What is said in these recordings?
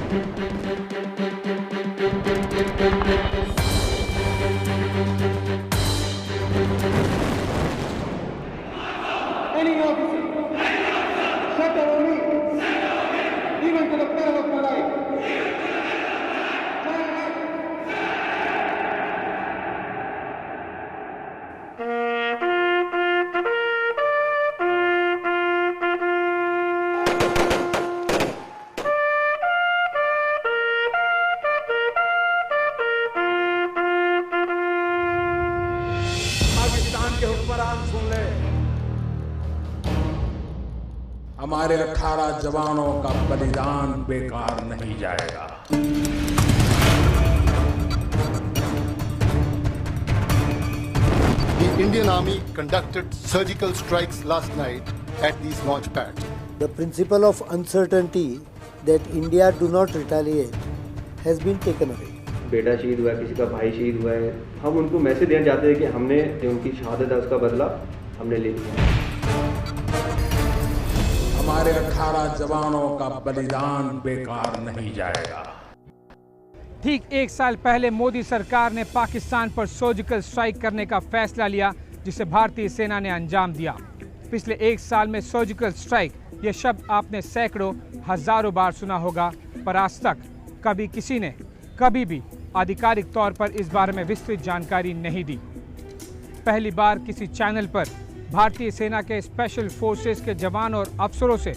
Any officer, set over me, even to the peril of my life. Pakistan के हुक्मरान सुन ले, हमारे 18 जवानों का बलिदान बेकार नहीं जाएगा। The Indian Army conducted surgical strikes last night at these launch pads. The principle of uncertainty that India do not retaliate has been taken away. बेटा शहीद हुआ है, किसी का भाई शहीद हुआ है, हम उनको मैसेज देना चाहते हैं कि हमने जो उनकी शहादत है उसका बदला हमने ले लिया। हमारे 18 जवानों का बलिदान बेकार नहीं जाएगा। ठीक एक साल पहले मोदी सरकार ने पाकिस्तान पर सर्जिकल स्ट्राइक करने का फैसला लिया, जिसे भारतीय सेना ने अंजाम दिया। पिछले एक साल में सर्जिकल स्ट्राइक ये शब्द आपने सैकड़ों हजारों बार सुना होगा, पर आज तक कभी किसी ने कभी भी आधिकारिक तौर पर इस बारे में विस्तृत जानकारी नहीं दी। पहली बार किसी चैनल पर भारतीय सेना के स्पेशल फोर्सेस के जवान और अफसरों से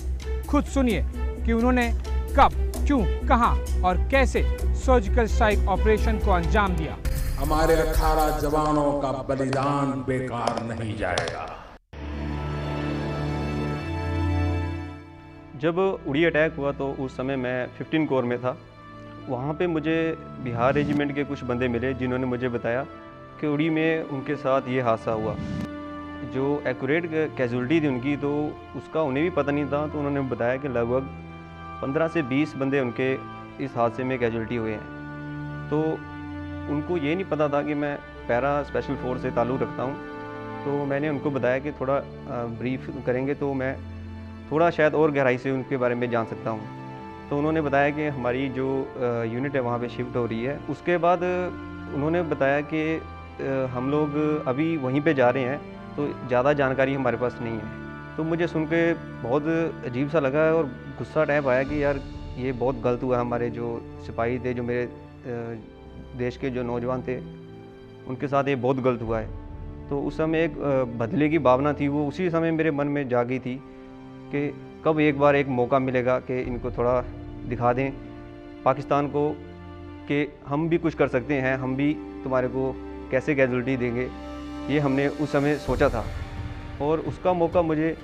खुद सुनिए कि उन्होंने कब, क्यों, कहां और कैसे सर्जिकल स्ट्राइक ऑपरेशन को अंजाम दिया। हमारे 18 जवानों का बलिदान बेकार नहीं जाएगा। जब उड़ी अटैक हुआ तो उस समय मैं 15 कोर में था। वहाँ पे मुझे बिहार रेजिमेंट के कुछ बंदे मिले जिन्होंने मुझे बताया कि उड़ी में उनके साथ ये हादसा हुआ। जो एक्यूरेट कैजुअलिटी थी उनकी तो उसका उन्हें भी पता नहीं था, तो उन्होंने बताया कि लगभग 15 से 20 बंदे उनके इस हादसे में कैजुअलिटी हुए हैं। तो उनको ये नहीं पता था कि मैं पैरा स्पेशल फोर्स से ताल्लुक़ रखता हूँ। तो मैंने उनको बताया कि थोड़ा ब्रीफ करेंगे तो मैं थोड़ा शायद और गहराई से उनके बारे में जान सकता हूँ। तो उन्होंने बताया कि हमारी जो यूनिट है वहाँ पे शिफ्ट हो रही है। उसके बाद उन्होंने बताया कि हम लोग अभी वहीं पे जा रहे हैं, तो ज़्यादा जानकारी हमारे पास नहीं है। तो मुझे सुन के बहुत अजीब सा लगा और गुस्सा टाइप आया कि यार ये बहुत गलत हुआ। हमारे जो सिपाही थे, जो मेरे देश के जो नौजवान थे, उनके साथ ये बहुत गलत हुआ है। तो उस समय एक बदले की भावना थी, वो उसी समय मेरे मन में जागी थी कि कब एक बार एक मौका मिलेगा कि इनको थोड़ा दिखा दें पाकिस्तान को कि हम भी कुछ कर सकते हैं, हम भी तुम्हारे को कैसे कैजुअलिटी देंगे। ये हमने उस समय सोचा था और उसका मौका मुझे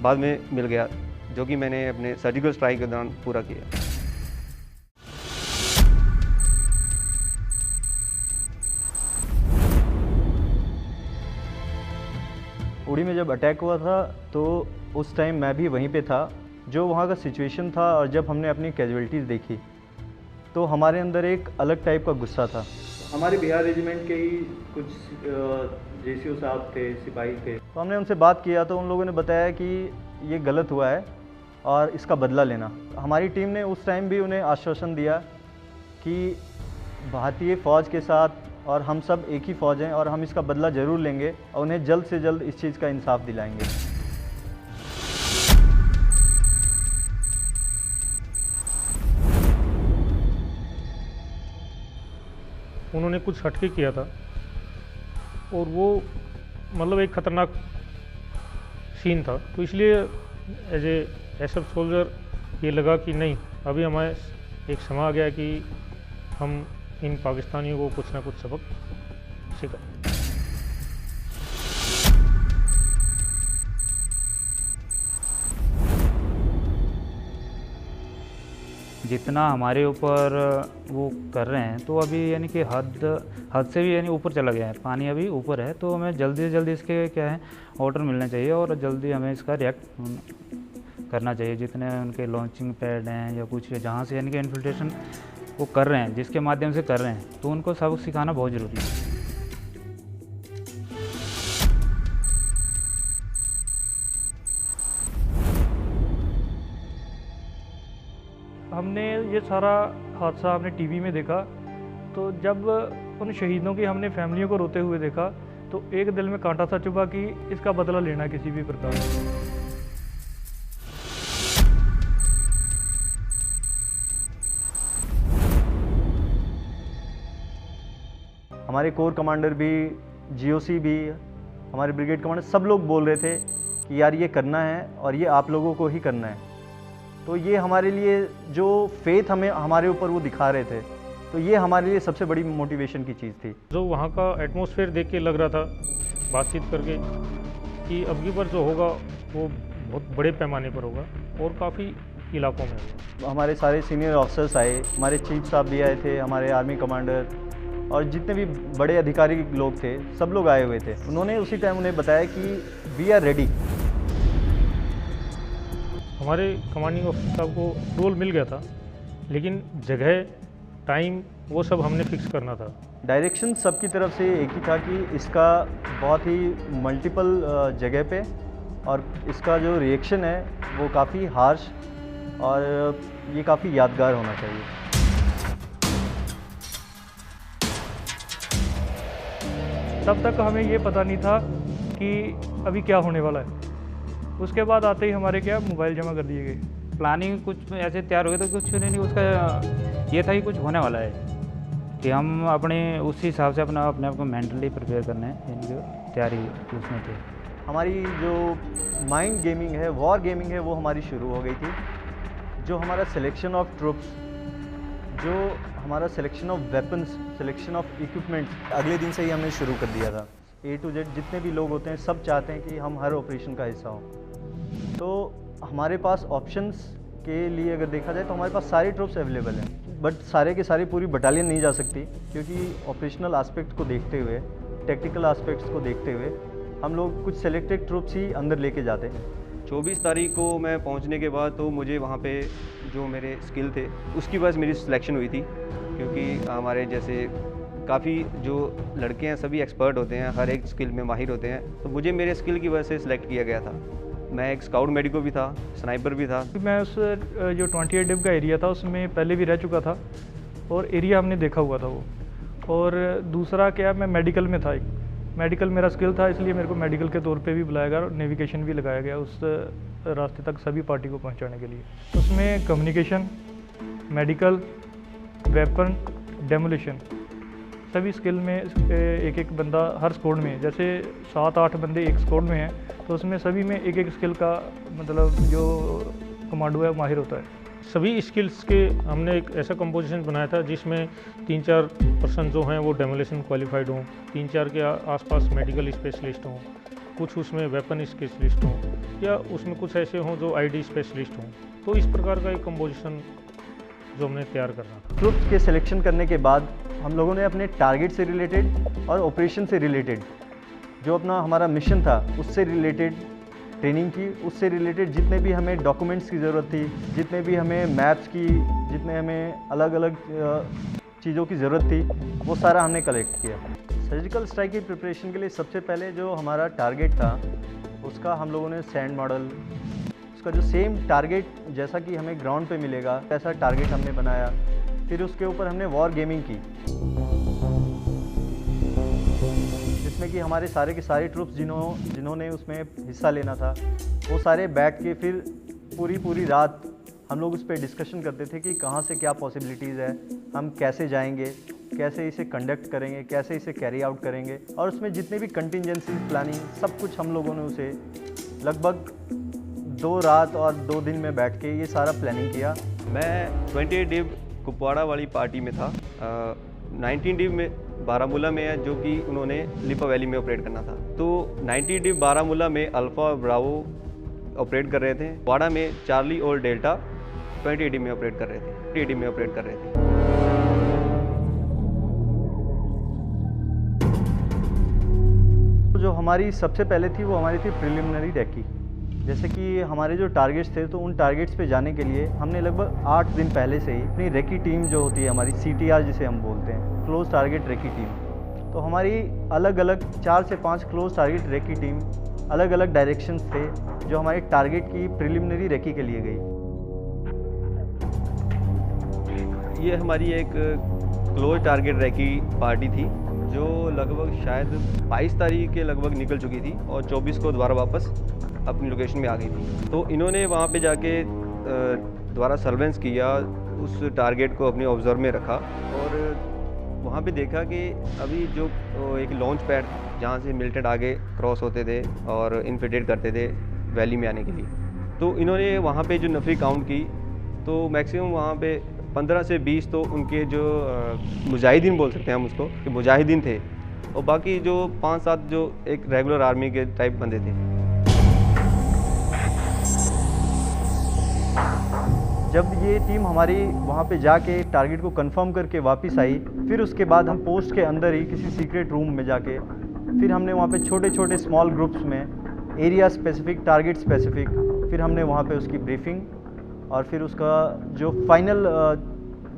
बाद में मिल गया, जो कि मैंने अपने सर्जिकल स्ट्राइक के दौरान पूरा किया। उड़ी में जब अटैक हुआ था तो उस टाइम मैं भी वहीं पे था। जो वहाँ का सिचुएशन था और जब हमने अपनी कैजुअलिटीज़ देखी तो हमारे अंदर एक अलग टाइप का गुस्सा था। हमारे बिहार रेजिमेंट के ही कुछ जेसीओ साहब थे, सिपाही थे, तो हमने उनसे बात किया तो उन लोगों ने बताया कि ये गलत हुआ है और इसका बदला लेना। हमारी टीम ने उस टाइम भी उन्हें आश्वासन दिया कि भारतीय फ़ौज के साथ और हम सब एक ही फ़ौज हैं और हम इसका बदला ज़रूर लेंगे और उन्हें जल्द से जल्द इस चीज़ का इंसाफ दिलाएंगे। उन्होंने कुछ हटके किया था और वो मतलब एक ख़तरनाक सीन था, तो इसलिए एज ए एसएफ सोल्जर ये लगा कि नहीं, अभी हमारे एक समय आ गया कि हम इन पाकिस्तानियों को कुछ ना कुछ सबक सिखाएं। जितना हमारे ऊपर वो कर रहे हैं तो अभी यानी कि हद से भी यानी ऊपर चला गया है, पानी अभी ऊपर है। तो हमें जल्दी से जल्दी इसके क्या है ऑर्डर मिलना चाहिए और जल्दी हमें इसका रिएक्ट करना चाहिए। जितने उनके लॉन्चिंग पैड हैं या कुछ जहाँ से यानी कि इन्फिल्ट्रेशन वो कर रहे हैं, जिसके माध्यम से कर रहे हैं, तो उनको सबक सिखाना बहुत ज़रूरी है। हमने ये सारा हादसा हमने टीवी में देखा, तो जब उन शहीदों की हमने फैमिलियों को रोते हुए देखा तो एक दिल में कांटा सा चुभा कि इसका बदला लेना किसी भी प्रकार से। हमारे कोर कमांडर भी, जीओसी भी, हमारे ब्रिगेड कमांडर सब लोग बोल रहे थे कि यार ये करना है और ये आप लोगों को ही करना है। तो ये हमारे लिए जो फेथ हमें हमारे ऊपर वो दिखा रहे थे, तो ये हमारे लिए सबसे बड़ी मोटिवेशन की चीज़ थी। जो वहाँ का एटमॉस्फेयर देख के लग रहा था बातचीत करके कि अब की बार जो होगा वो बहुत बड़े पैमाने पर होगा और काफ़ी इलाकों में होगा। हमारे सारे सीनियर ऑफिसर्स आए, हमारे चीफ साहब भी आए थे, हमारे आर्मी कमांडर और जितने भी बड़े अधिकारी लोग थे सब लोग आए हुए थे। उन्होंने उसी टाइम उन्हें बताया कि वी आर रेडी। हमारे कमांडिंग ऑफिसर साहब को रोल मिल गया था, लेकिन जगह, टाइम वो सब हमने फिक्स करना था। डायरेक्शन सबकी तरफ से एक ही था कि इसका बहुत ही मल्टीपल जगह पे और इसका जो रिएक्शन है वो काफ़ी हार्श और ये काफ़ी यादगार होना चाहिए। तब तक हमें ये पता नहीं था कि अभी क्या होने वाला है। उसके बाद आते ही हमारे क्या मोबाइल जमा कर दिए गए। प्लानिंग कुछ ऐसे तैयार हो गए तो कुछ नहीं, उसका ये था कि कुछ होने वाला है कि हम अपने उस हिसाब से अपने आप को मेंटली प्रिपेयर करना है, यानी कि तैयारी उसमें थे। हमारी जो माइंड गेमिंग है, वॉर गेमिंग है, वो हमारी शुरू हो गई थी। जो हमारा सिलेक्शन ऑफ ट्रुप्स, जो हमारा selection of weapons, selection of equipments अगले दिन से ही हमने शुरू कर दिया था। A to Z जितने भी लोग होते हैं सब चाहते हैं कि हम हर ऑपरेशन का हिस्सा हों। तो हमारे पास ऑप्शंस के लिए अगर देखा जाए तो हमारे पास सारे ट्रुप्स अवेलेबल हैं, बट सारे के सारे पूरी बटालियन नहीं जा सकती क्योंकि ऑपरेशनल एस्पेक्ट को देखते हुए, टेक्निकल एस्पेक्ट्स को देखते हुए हम लोग कुछ सेलेक्टेड ट्रुप्स ही अंदर लेके जाते हैं। 24 तारीख को मैं पहुंचने के बाद तो मुझे वहाँ पे जो मेरे स्किल थे उसकी वजह से मेरी सिलेक्शन हुई थी, क्योंकि हमारे जैसे काफ़ी जो लड़के हैं सभी एक्सपर्ट होते हैं, हर एक स्किल में माहिर होते हैं, तो मुझे मेरे स्किल की वजह से सिलेक्ट किया गया था। मैं एक स्काउट मेडिको भी था, स्नाइपर भी था। मैं उस जो 28 डिव का एरिया था उसमें पहले भी रह चुका था और एरिया हमने देखा हुआ था वो। और दूसरा क्या, मैं मेडिकल में था, एक मेडिकल मेरा स्किल था, इसलिए मेरे को मेडिकल के तौर पे भी बुलाया गया और नेविगेशन भी लगाया गया उस रास्ते तक सभी पार्टी को पहुंचाने के लिए। उसमें कम्युनिकेशन, मेडिकल, वेपन, डेमोलिशन, सभी स्किल में एक एक बंदा हर स्क्वाड में, जैसे 7-8 बंदे एक स्क्वाड में हैं तो उसमें सभी में एक एक स्किल का मतलब जो कमांडो है माहिर होता है। सभी स्किल्स के हमने एक ऐसा कंपोजिशन बनाया था जिसमें 3-4 पर्सन जो हैं वो डेमोलिशन क्वालिफाइड हों, 3-4 के आसपास मेडिकल स्पेशलिस्ट हों, कुछ उसमें वेपन स्पेशलिस्ट हों या उसमें कुछ ऐसे हों जो आईडी स्पेशलिस्ट हों। तो इस प्रकार का एक कंपोजिशन जो हमने तैयार करना था। ट्रुप्स के सिलेक्शन करने के बाद हम लोगों ने अपने टारगेट से रिलेटेड और ऑपरेशन से रिलेटेड जो अपना हमारा मिशन था उससे रिलेटेड ट्रेनिंग की। उससे रिलेटेड जितने भी हमें डॉक्यूमेंट्स की ज़रूरत थी, जितने भी हमें मैप्स की, जितने हमें अलग अलग चीज़ों की ज़रूरत थी, वो सारा हमने कलेक्ट किया। सर्जिकल स्ट्राइक की प्रिपरेशन के लिए सबसे पहले जो हमारा टारगेट था उसका हम लोगों ने सैंड मॉडल, उसका जो सेम टारगेट जैसा कि हमें ग्राउंड पे मिलेगा ऐसा टारगेट हमने बनाया। फिर उसके ऊपर हमने वॉर गेमिंग की, जिसमें कि हमारे सारे के सारे ट्रुप्स जिन्होंने उसमें हिस्सा लेना था वो सारे बैठ के फिर पूरी रात हम लोग उस पर डिस्कशन करते थे कि कहाँ से क्या पॉसिबिलिटीज़ है, हम कैसे जाएंगे, कैसे इसे कंडक्ट करेंगे, कैसे इसे कैरी आउट करेंगे। और उसमें जितने भी कंटिजेंसी प्लानिंग सब कुछ हम लोगों ने उसे लगभग 2 रात और 2 दिन में बैठ के ये सारा प्लानिंग किया। मैं 28 डिव कुपवाड़ा वाली पार्टी में था, 19 डिव में बारामूला में है जो कि उन्होंने लिपा वैली में ऑपरेट करना था। तो 90 डिव बारामूला में अल्फ़ा और ब्रावो ऑपरेट कर रहे थे, वाड़ा में चार्ली और डेल्टा 20 डिव में ऑपरेट कर रहे थे, 20 डिव में ऑपरेट कर रहे थे। जो हमारी सबसे पहले थी वो हमारी थी प्रिलिमिनरी रेकी। जैसे कि हमारे जो टारगेट्स थे तो उन टारगेट्स पे जाने के लिए हमने लगभग 8 दिन पहले से ही अपनी रेकी टीम जो होती है हमारी CTR जिसे हम बोलते हैं, क्लोज टारगेट रेकी टीम, तो हमारी अलग अलग 4 से 5 क्लोज टारगेट रेकी टीम अलग अलग डायरेक्शंस थे जो हमारे टारगेट की प्रिलिमिनरी रेकी के लिए गई। ये हमारी एक क्लोज टारगेट रैकी पार्टी थी जो लगभग शायद 22 तारीख के लगभग निकल चुकी थी और 24 को दोबारा वापस अपनी लोकेशन में आ गई थी। तो इन्होंने वहाँ पे जाके दोबारा सर्वेलेंस किया, उस टारगेट को अपने ऑब्जर्व में रखा और वहाँ पे देखा कि अभी जो एक लॉन्च पैड जहाँ से मिलिटेंट आगे क्रॉस होते थे और इन्फिल्ट्रेट करते थे वैली में आने के लिए, तो इन्होंने वहाँ पे जो नफरी काउंट की तो मैक्सिमम वहाँ पे 15 से 20 तो उनके जो मुजाहिदीन बोल सकते हैं हम उसको कि मुजाहिदीन थे और बाकी जो 5-7 जो एक रेगुलर आर्मी के टाइप बंदे थे। जब ये टीम हमारी वहाँ पे जाके टारगेट को कंफर्म करके वापस आई, फिर उसके बाद हम पोस्ट के अंदर ही किसी सीक्रेट रूम में जाके फिर हमने वहाँ पे छोटे छोटे स्मॉल ग्रुप्स में एरिया स्पेसिफिक, टारगेट स्पेसिफिक, फिर हमने वहाँ पे उसकी ब्रीफिंग और फिर उसका जो फाइनल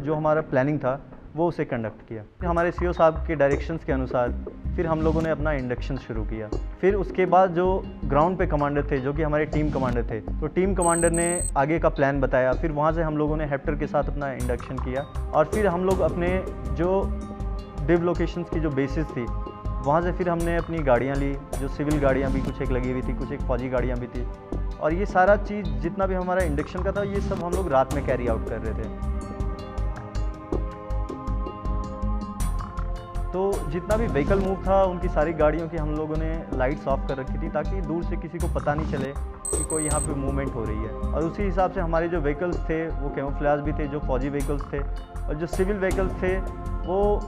जो हमारा प्लानिंग था वो उसे कंडक्ट किया। फिर हमारे सीओ साहब के डायरेक्शंस के अनुसार फिर हम लोगों ने अपना इंडक्शन शुरू किया। फिर उसके बाद जो ग्राउंड पे कमांडर थे जो कि हमारे टीम कमांडर थे, तो टीम कमांडर ने आगे का प्लान बताया। फिर वहाँ से हम लोगों ने हेप्टर के साथ अपना इंडक्शन किया और फिर हम लोग अपने जो डिव लोकेशंस की जो बेसिस थी वहाँ से फिर हमने अपनी गाड़ियाँ ली, जो सिविल गाड़ियाँ भी कुछ एक लगी हुई थी, कुछ एक फौजी गाड़ियाँ भी थी और ये सारा चीज़ जितना भी हमारा इंडक्शन का था ये सब हम लोग रात में कैरी आउट कर रहे थे। तो जितना भी व्हीकल मूव था उनकी सारी गाड़ियों की हम लोगों ने लाइट्स ऑफ कर रखी थी ताकि दूर से किसी को पता नहीं चले कि कोई यहाँ पे मूवमेंट हो रही है। और उसी हिसाब से हमारे जो व्हीकल्स थे वो कैमोफ्लेज भी थे, जो फौजी व्हीकल्स थे और जो सिविल व्हीकल्स थे वो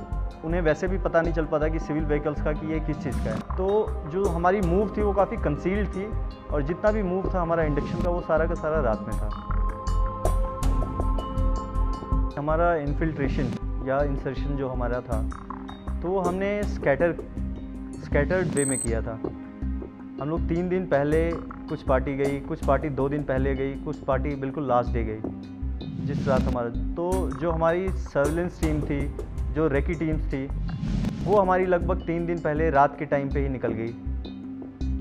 उन्हें वैसे भी पता नहीं चल पाता कि सिविल व्हीकल्स का कि ये किस चीज़ का है। तो जो हमारी मूव थी वो काफ़ी कंसील्ड थी और जितना भी मूव था हमारा इंडक्शन का वो सारा का सारा रात में था। हमारा इन्फिल्ट्रेशन या इंसर्शन जो हमारा था तो वो हमने स्कैटर्ड वे में किया था। हम लोग 3 दिन पहले कुछ पार्टी गई, कुछ पार्टी 2 दिन पहले गई, कुछ पार्टी बिल्कुल लास्ट डे गई जिस रात हमारा। तो जो हमारी सर्विलेंस टीम थी, जो रेकी टीम्स थी, वो हमारी लगभग 3 दिन पहले रात के टाइम पे ही निकल गई।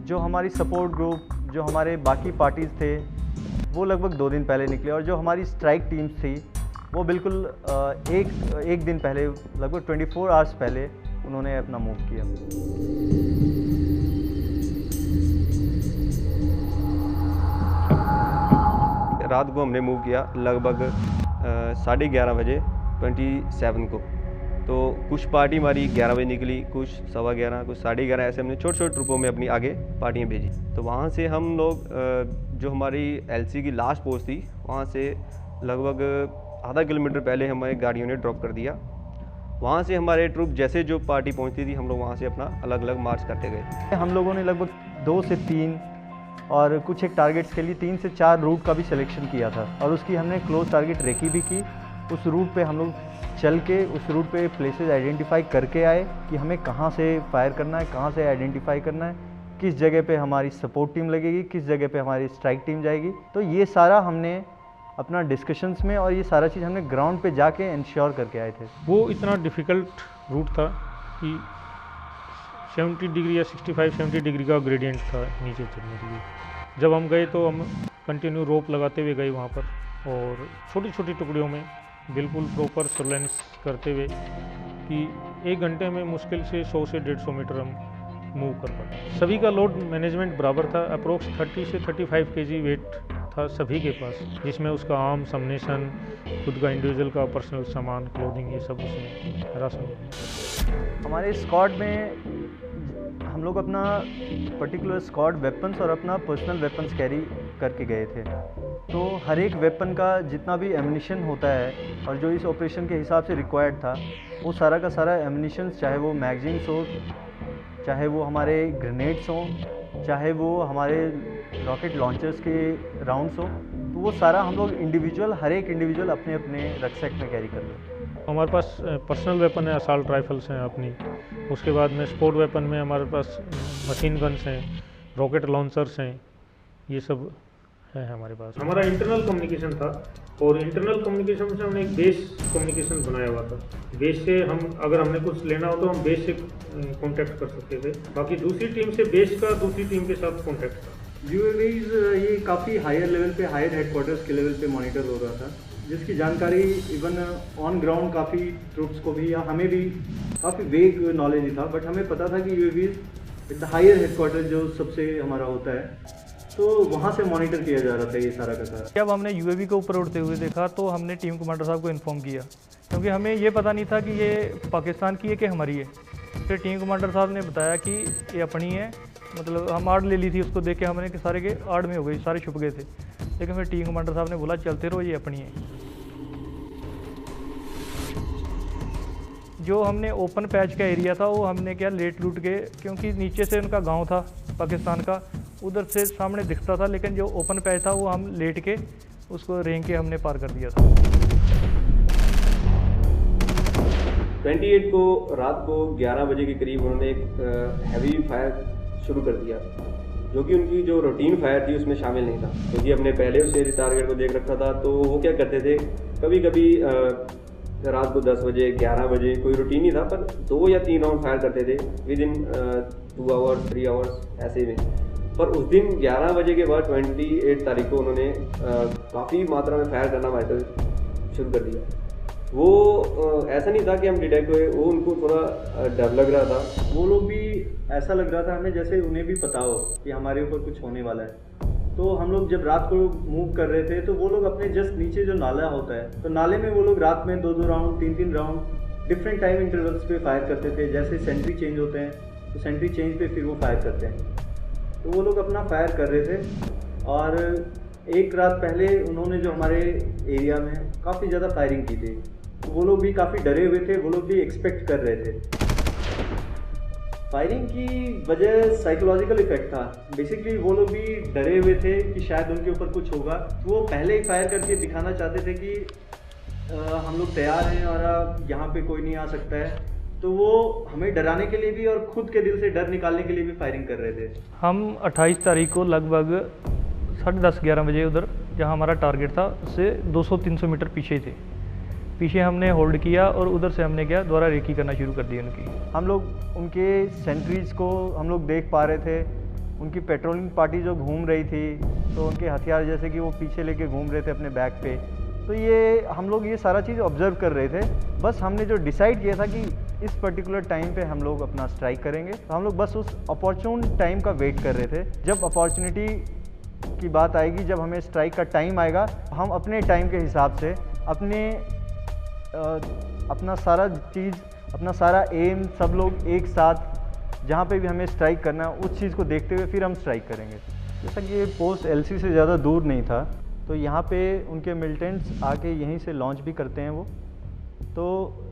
जो हमारी सपोर्ट ग्रुप, जो हमारे बाकी पार्टीज़ थे वो लगभग 2 दिन पहले निकले और जो हमारी स्ट्राइक टीम्स थी वो बिल्कुल एक दिन पहले, लगभग 24 आवर्स पहले उन्होंने अपना मूव किया। रात को हमने मूव किया लगभग 11:30 बजे 27 को। तो कुछ पार्टी हमारी 11 बजे निकली, कुछ 11:15, कुछ 11:30, ऐसे हमने छोटे छोटे ट्रुपों में अपनी आगे पार्टियाँ भेजी। तो वहाँ से हम लोग जो हमारी LC की लास्ट पोस्ट थी वहाँ से लगभग आधा किलोमीटर पहले हमारे गाड़ियों ने ड्रॉप कर दिया। वहाँ से हमारे ट्रुप जैसे जो पार्टी पहुँचती थी हम लोग वहाँ से अपना अलग अलग मार्च करते गए। हम लोगों ने लगभग 2 से 3 और कुछ एक टारगेट्स के लिए 3 से 4 रूट का भी सिलेक्शन किया था और उसकी हमने क्लोज टारगेट रेकी भी की। उस रूट पे हम लोग चल के उस रूट पे प्लेसेस आइडेंटिफाई करके आए कि हमें कहाँ से फायर करना है, कहाँ से आइडेंटिफाई करना है, किस जगह पे हमारी सपोर्ट टीम लगेगी, किस जगह पे हमारी स्ट्राइक टीम जाएगी। तो ये सारा हमने अपना डिस्कशंस में और ये सारा चीज़ हमने ग्राउंड पे जाके इंश्योर करके आए थे। वो इतना डिफ़िकल्ट रूट था कि 70 डिग्री या 65-70 डिग्री का ग्रेडियंट था नीचे चढ़ने के लिए। जब हम गए तो हम कंटिन्यू रोप लगाते हुए गए वहाँ पर और छोटी छोटी टुकड़ियों में बिल्कुल प्रॉपर सर्वेलेंस करते हुए कि 1 घंटे में मुश्किल से 100 से 150 मीटर हम मूव कर पाए। सभी का लोड मैनेजमेंट बराबर था। अप्रोक्स 30 से 35 kg वेट था सभी के पास, जिसमें उसका आर्म्स, अम्युनिशन, खुद का इंडिविजुअल का पर्सनल सामान, क्लोथिंग, ये सब उसमें राशन। हमारे स्क्वाड में हम लोग अपना पर्टिकुलर स्क्वाड वेपन्स और अपना पर्सनल वेपन्स कैरी करके गए थे। तो हर एक वेपन का जितना भी एम्युनिशन होता है और जो इस ऑपरेशन के हिसाब से रिक्वायर्ड था वो सारा का सारा एम्युनिशन, चाहे वो मैगजीन्स हो, चाहे वो हमारे ग्रेनेड्स हों, चाहे वो हमारे रॉकेट लॉन्चर्स के राउंड्स हो, तो वो सारा हम लोग इंडिविजुअल, हर एक इंडिविजुअल अपने अपने रक्सैक में कैरी कर लें। हमारे पास पर्सनल वेपन है, असाल्ट राइफल्स हैं अपनी। उसके बाद में स्पोर्ट वेपन में हमारे पास मशीन गन्स हैं, रॉकेट लॉन्चर्स हैं, ये सब है हमारे पास। हमारा इंटरनल कम्युनिकेशन था और इंटरनल कम्युनिकेशन से हमने एक बेस कम्युनिकेशन बनाया हुआ था। बेस से हम अगर हमने कुछ लेना हो तो हम बेस से कांटेक्ट कर सकते थे। बाकी दूसरी टीम से बेस का दूसरी टीम के साथ कांटेक्ट था। UAVs ये काफ़ी हायर लेवल पे, हायर हेडक्वार्टर्स के लेवल पे मॉनिटर हो रहा था, जिसकी जानकारी इवन ऑन ग्राउंड काफ़ी ट्रूप्स को भी या हमें भी काफ़ी वेग नॉलेज ही था, बट हमें पता था कि UAVs विद हायर हेडक्वार्टर जो सबसे हमारा होता है, तो वहाँ से मॉनिटर किया जा रहा था ये सारा का सारा। जब हमने UAV को ऊपर उड़ते हुए देखा तो हमने टीम कमांडर साहब को इन्फॉर्म किया, क्योंकि हमें ये पता नहीं था कि ये पाकिस्तान की है कि हमारी है। फिर टीम कमांडर साहब ने बताया कि ये अपनी है, मतलब हम आड़ ले ली थी, उसको देख के हमने कि सारे के आड़ में हो गई, सारे छुप गए थे। लेकिन फिर टीम कमांडर साहब ने बोला चलते रहो, ये अपनी है। जो हमने ओपन पैच का एरिया था वो हमने क्या लेट लूट के, क्योंकि नीचे से उनका गांव था पाकिस्तान का, उधर से सामने दिखता था, लेकिन जो ओपन पैच था वो हम लेट के उसको रेंग के हमने पार कर दिया था। 28 को रात को 11 बजे के करीब उन्होंने एक हैवी फायर शुरू कर दिया, जो कि उनकी जो रूटीन फायर थी उसमें शामिल नहीं था, क्योंकि हमने पहले उसे टारगेट को देख रखा था। तो वो क्या करते थे, कभी कभी रात को 10 बजे 11 बजे कोई रूटीन नहीं था, पर 2 या 3 राउंड फायर करते थे विद इन 2 आवर्स 3 आवर्स ऐसे में। पर उस दिन 11 बजे के बाद 28 तारीख को उन्होंने काफ़ी मात्रा में फायर करना हमारे तरफ शुरू कर दिया। वो ऐसा नहीं था कि हम डिटेक्ट हुए, वो उनको थोड़ा डर लग रहा था। वो लोग भी ऐसा लग रहा था हमें जैसे उन्हें भी पता हो कि हमारे ऊपर कुछ होने वाला है। तो हम लोग जब रात को मूव कर रहे थे तो वो लोग अपने जस्ट नीचे जो नाला होता है, तो नाले में वो लोग रात में 2-2 round 3-3 round different time intervals पे फायर करते थे। जैसे सेंट्री चेंज होते हैं तो सेंट्री चेंज पे फिर वो फायर करते हैं। तो वो लोग अपना फायर कर रहे थे, और एक रात पहले उन्होंने जो हमारे एरिया में काफ़ी ज़्यादा फायरिंग की थी, तो वो लोग भी काफ़ी डरे हुए थे, वो लोग भी एक्सपेक्ट कर रहे थे। फायरिंग की वजह साइकोलॉजिकल इफेक्ट था। बेसिकली वो लोग भी डरे हुए थे कि शायद उनके ऊपर कुछ होगा, तो वो पहले ही फायर करके दिखाना चाहते थे कि हम लोग तैयार हैं और यहाँ पे कोई नहीं आ सकता है। तो वो हमें डराने के लिए भी और खुद के दिल से डर निकालने के लिए भी फायरिंग कर रहे थे। हम 28 तारीख को लगभग 10:30-11 बजे उधर जहाँ हमारा टारगेट था उससे 200-300 मीटर पीछे थे। पीछे हमने होल्ड किया और उधर से हमने क्या दोबारा रेकी करना शुरू कर दी उनकी। हम लोग उनके सेंट्रीज को हम लोग देख पा रहे थे, उनकी पेट्रोलिंग पार्टी जो घूम रही थी, तो उनके हथियार जैसे कि वो पीछे लेके घूम रहे थे अपने बैक पे। तो ये हम लोग ये सारा चीज़ ऑब्जर्व कर रहे थे। बस हमने जो डिसाइड किया था कि इस पर्टिकुलर टाइम पे हम लोग अपना स्ट्राइक करेंगे, तो हम लोग बस उस अपॉर्चुन टाइम का वेट कर रहे थे। जब अपॉर्चुनिटी की बात आएगी, जब हमें स्ट्राइक का टाइम आएगा, हम अपने टाइम के हिसाब से अपना सारा चीज़, अपना सारा एम, सब लोग एक साथ जहाँ पे भी हमें स्ट्राइक करना है उस चीज़ को देखते हुए फिर हम स्ट्राइक करेंगे। जैसा कि ये पोस्ट LC से ज़्यादा दूर नहीं था, तो यहाँ पे उनके मिलिटेंट्स आके यहीं से लॉन्च भी करते हैं वो। तो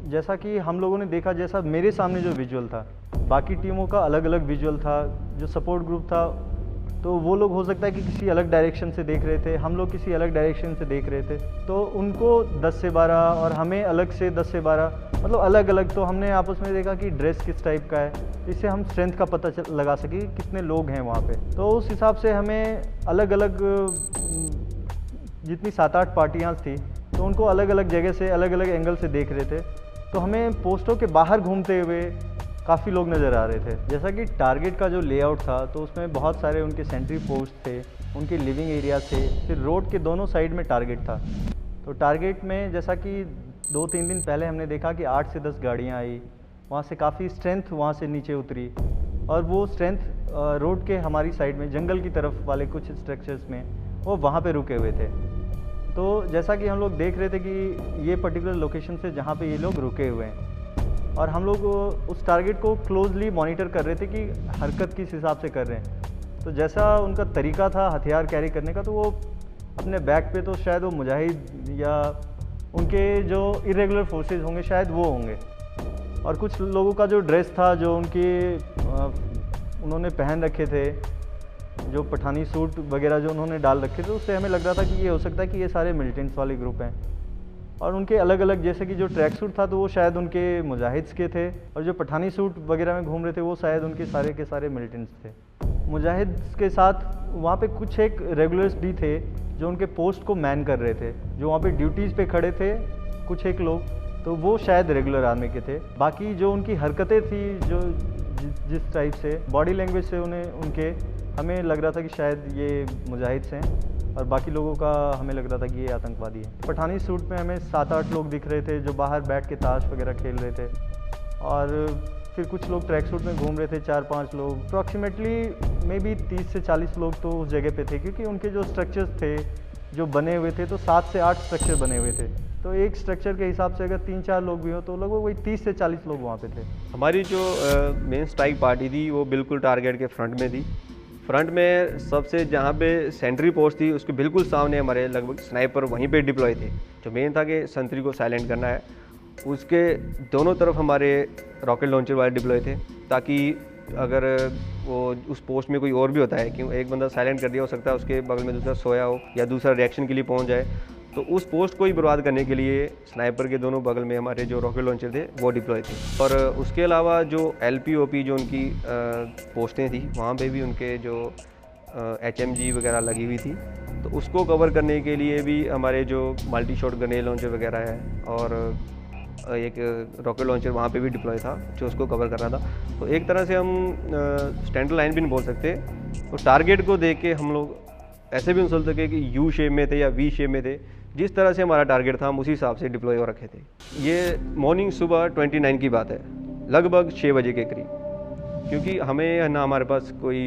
जैसा कि हम लोगों ने देखा, जैसा मेरे सामने जो विजुअल था, बाकी टीमों का अलग अलग विजुअल था। जो सपोर्ट ग्रुप था तो वो लोग हो सकता है कि किसी अलग डायरेक्शन से देख रहे थे, हम लोग किसी अलग डायरेक्शन से देख रहे थे। तो उनको 10 से 12 और हमें अलग से 10 से 12, मतलब अलग अलग। तो हमने आपस में देखा कि ड्रेस किस टाइप का है, इससे हम स्ट्रेंथ का पता लगा सके कितने लोग हैं वहाँ पे। तो उस हिसाब से हमें अलग अलग, जितनी 7-8 पार्टियाँ थी, तो उनको अलग अलग जगह से अलग अलग एंगल से देख रहे थे। तो हमें पोस्टों के बाहर घूमते हुए काफ़ी लोग नज़र आ रहे थे। जैसा कि टारगेट का जो लेआउट था, तो उसमें बहुत सारे उनके सेंट्री पोस्ट थे, उनके लिविंग एरिया थे, फिर रोड के दोनों साइड में टारगेट था। तो टारगेट में जैसा कि 2-3 दिन पहले हमने देखा कि 8 से 10 गाड़ियाँ आई, वहाँ से काफ़ी स्ट्रेंथ वहाँ से नीचे उतरी, और वो स्ट्रेंथ रोड के हमारी साइड में जंगल की तरफ वाले कुछ स्ट्रक्चर्स में वो वहाँ पे रुके हुए थे। तो जैसा कि हम लोग देख रहे थे कि ये पर्टिकुलर लोकेशन से जहाँ पे ये लोग रुके हुए हैं, और हम लोग उस टारगेट को क्लोजली मॉनिटर कर रहे थे कि हरकत किस हिसाब से कर रहे हैं। तो जैसा उनका तरीका था हथियार कैरी करने का, तो वो अपने बैक पे, तो शायद वो मुजाहिद या उनके जो इरेगुलर फोर्सेस होंगे शायद वो होंगे। और कुछ लोगों का जो ड्रेस था, जो उनके उन्होंने पहन रखे थे, जो पठानी सूट वगैरह जो उन्होंने डाल रखे थे, उससे हमें लग रहा था कि ये हो सकता है कि ये सारे मिलिटेंट्स वाले ग्रुप हैं। और उनके अलग अलग, जैसे कि जो ट्रैक सूट था तो वो शायद उनके मुजाहिद्स के थे, और जो पठानी सूट वगैरह में घूम रहे थे वो शायद उनके सारे के सारे मिलिटेंट्स थे। मुजाहिद्स के साथ वहाँ पे कुछ एक रेगुलर्स भी थे जो उनके पोस्ट को मैन कर रहे थे, जो वहाँ पे ड्यूटीज़ पे खड़े थे कुछ एक लोग, तो वो शायद रेगुलर आर्मी के थे। बाकी जो उनकी हरकतें थी, जो जिस टाइप से बॉडी लैंग्वेज से उन्हें उनके हमें लग रहा था कि शायद ये मुजाहिद से हैं और बाकी लोगों का हमें लग रहा था कि ये आतंकवादी हैं। पठानी सूट में हमें 7-8 लोग दिख रहे थे जो बाहर बैठ के ताश वगैरह खेल रहे थे, और फिर कुछ लोग ट्रैक सूट में घूम रहे थे, 4-5 लोग। अप्रॉक्सीमेटली मे बी 30 से 40 लोग तो उस जगह पे थे, क्योंकि उनके जो स्ट्रक्चर्स थे जो बने हुए थे तो 7 से 8 स्ट्रक्चर बने हुए थे। तो एक स्ट्रक्चर के हिसाब से अगर 3-4 लोग भी हो तो लगभग वही 30 से 40 लोग वहाँ पे थे। हमारी जो मेन स्ट्राइक पार्टी थी वो बिल्कुल टारगेट के फ्रंट में थी। फ्रंट में सबसे जहाँ पे सेंट्री पोस्ट थी उसके बिल्कुल सामने हमारे लगभग स्नाइपर वहीं पे डिप्लॉय थे। जो मेन था कि संतरी को साइलेंट करना है, उसके दोनों तरफ हमारे रॉकेट लॉन्चर वाले डिप्लॉय थे, ताकि अगर वो उस पोस्ट में कोई और भी होता है कि एक बंदा साइलेंट कर दिया, हो सकता है उसके बगल में दूसरा सोया हो या दूसरा रिएक्शन के लिए पहुंच जाए, तो उस पोस्ट को ही बर्बाद करने के लिए स्नाइपर के दोनों बगल में हमारे जो रॉकेट लॉन्चर थे वो डिप्लॉय थे। और उसके अलावा जो LPOP जो उनकी पोस्टें थी वहाँ पे भी उनके जो HMG वगैरह लगी हुई थी, तो उसको कवर करने के लिए भी हमारे जो मल्टी शॉट ग्रेनेड लॉन्चर वगैरह है और एक रॉकेट लॉन्चर वहाँ पे भी डिप्लॉय था जो उसको कवर कर रहा था। तो एक तरह से हम स्टैंड लाइन भी नहीं बोल सकते, तो टारगेट को देख के हम लोग ऐसे भी नहीं सोच सके कि U शेप में थे या V शेप में थे। जिस तरह से हमारा टारगेट था हम उसी हिसाब से डिप्लॉय हो रखे थे। ये मॉर्निंग सुबह 29 की बात है, लगभग 6 बजे के करीब, क्योंकि हमें ना हमारे पास कोई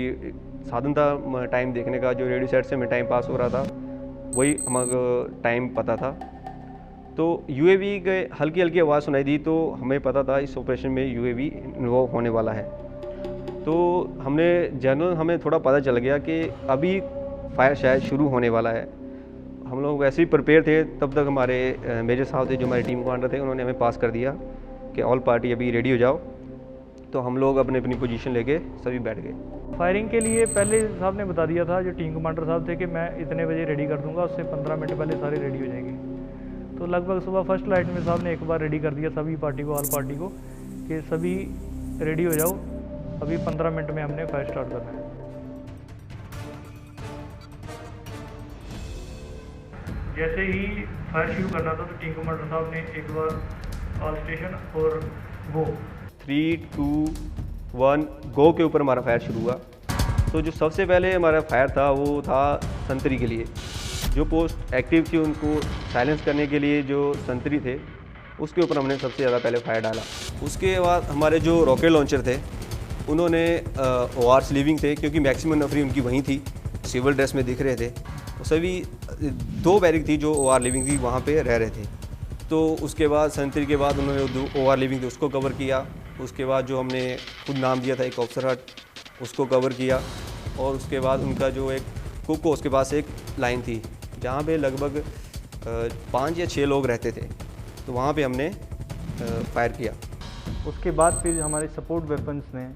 साधन था टाइम देखने का। जो रेडियो सेट से हमें टाइम पास हो रहा था वही हमें टाइम पता था। तो UAV के हल्की हल्की आवाज़ सुनाई दी, तो हमें पता था इस ऑपरेशन में UAV इन्वॉल्व होने वाला है। तो हमें थोड़ा पता चल गया कि अभी फायर शायद शुरू होने वाला है। हम लोग वैसे ही प्रिपेयर थे। तब तक हमारे मेजर साहब थे जो हमारे टीम कमांडर थे, उन्होंने हमें पास कर दिया कि ऑल पार्टी अभी रेडी हो जाओ। तो हम लोग अपनी अपनी पोजीशन लेके सभी बैठ गए। फायरिंग के लिए पहले साहब ने बता दिया था, जो टीम कमांडर साहब थे, कि मैं इतने बजे रेडी कर दूंगा, उससे 15 मिनट पहले सारे रेडी हो जाएंगे। तो लगभग सुबह फर्स्ट लाइट में साहब ने एक बार रेडी कर दिया सभी पार्टी को, ऑल पार्टी को, कि सभी रेडी हो जाओ, अभी 15 मिनट में हमने फायर स्टार्ट करना है। जैसे ही फायर शुरू करना था तो टीम कमांडर साहब ने एक बार ऑल स्टेशन और गो 3, 2, 1 गो के ऊपर हमारा फायर शुरू हुआ। तो जो सबसे पहले हमारा फायर था वो था संतरी के लिए। जो पोस्ट एक्टिव थी उनको साइलेंस करने के लिए जो संतरी थे उसके ऊपर हमने सबसे ज़्यादा पहले फायर डाला। उसके बाद हमारे जो रॉकेट लॉन्चर थे उन्होंने OR लीविंग थे, क्योंकि मैक्सिमम नफरी उनकी वहीं थी, सिविल ड्रेस में दिख रहे थे। तो सभी 2 बैरिक थी जो OR लीविंग थी वहाँ पे रह रहे थे। तो उसके बाद संतरी के बाद उन्होंने जो OR लीविंग थी उसको कवर किया। उसके बाद जो हमने खुद नाम दिया था एक ऑफिसर हट उसको कवर किया। और उसके बाद उनका जो एक कुक उसके पास एक लाइन थी जहाँ पे लगभग 5 या 6 लोग रहते थे, तो वहाँ पे हमने फायर किया। उसके बाद फिर हमारे सपोर्ट वेपन्स ने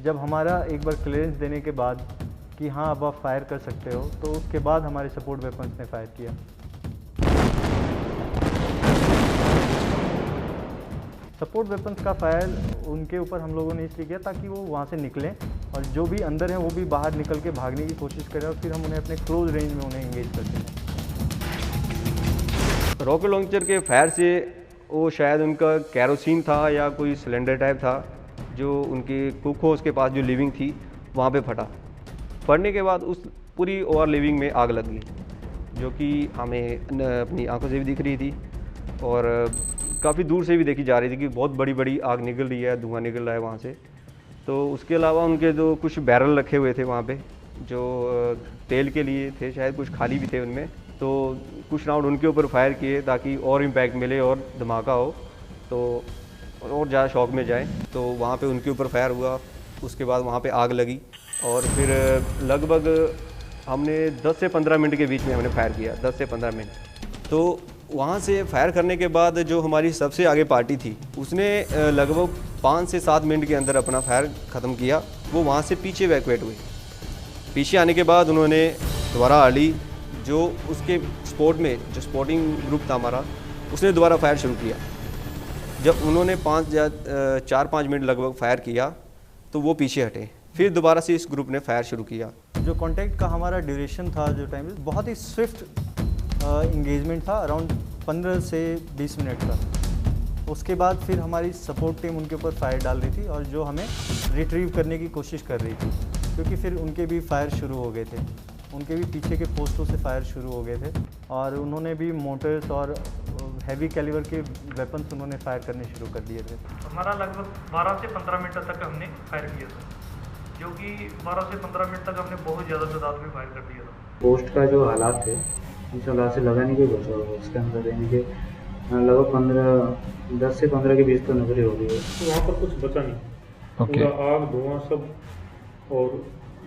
जब हमारा एक बार क्लियरेंस देने के बाद कि हाँ अब आप फायर कर सकते हो, तो उसके बाद हमारे सपोर्ट वेपन्स ने फायर किया। सपोर्ट वेपन्स का फायर उनके ऊपर हम लोगों ने इसलिए किया ताकि वो वहाँ से निकलें और जो भी अंदर हैं वो भी बाहर निकल के भागने की कोशिश करें, और फिर हम उन्हें अपने क्लोज रेंज में उन्हें एंगेज करते हैं। रॉकेट लॉन्चर के फायर से वो शायद उनका कैरोसिन था या कोई सिलेंडर टाइप था, जो उनकी कुक हाउस के पास जो लिविंग थी वहाँ पे फटा। फटने के बाद उस पूरी OR लिविंग में आग लग गई, जो कि हमें अपनी आंखों से भी दिख रही थी और काफ़ी दूर से भी देखी जा रही थी कि बहुत बड़ी बड़ी आग निकल रही है, धुआं निकल रहा है वहाँ से। तो उसके अलावा उनके जो कुछ बैरल रखे हुए थे वहाँ पे जो तेल के लिए थे, शायद कुछ खाली भी थे उनमें, तो कुछ राउंड उनके ऊपर फायर किए ताकि और इम्पैक्ट मिले और धमाका हो तो और ज़्यादा शॉक में जाए। तो वहाँ पे उनके ऊपर फायर हुआ। उसके बाद वहाँ पे आग लगी और फिर लगभग हमने 10 से 15 मिनट के बीच में हमने फायर किया, 10 से 15 मिनट। तो वहाँ से फायर करने के बाद जो हमारी सबसे आगे पार्टी थी उसने लगभग 5 से 7 मिनट के अंदर अपना फायर ख़त्म किया। वो वहाँ से पीछे इवैक्यूएट हुए। पीछे आने के बाद उन्होंने दोबारा आली जो उसके स्पॉट में जो स्पॉटिंग ग्रुप था हमारा, उसने दोबारा फायर शुरू किया। जब उन्होंने 4-5 मिनट लगभग फायर किया तो वो पीछे हटे, फिर दोबारा से इस ग्रुप ने फायर शुरू किया। जो कॉन्टैक्ट का हमारा ड्यूरेशन था, जो टाइम बहुत ही स्विफ्ट इंगेजमेंट था, अराउंड 15 से 20 मिनट का। उसके बाद फिर हमारी सपोर्ट टीम उनके ऊपर फायर डाल रही थी और जो हमें रिट्रीव करने की कोशिश कर रही थी, क्योंकि फिर उनके भी फायर शुरू हो गए थे, उनके भी पीछे के पोस्टों से फायर शुरू हो गए थे और उन्होंने भी मोटर्स और हैवी कैलिबर के वेपन्स उन्होंने फायर करने शुरू कर दिए थे। हमारा लगभग 12 से 15 मिनट तक हमने फायर किया था, जो कि 12 से 15 मिनट तक हमने बहुत ज़्यादा तादाद में फायर कर दिया था। पोस्ट का जो हालात थे इस हालात से लगा नहीं कोई बचा होगा, उसके अंदर यानी कि लगभग 10 से 15 के बीच तो नजरें हो गई है। तो वहाँ पर कुछ बचा नहीं, पूरा आग धुआं सब, और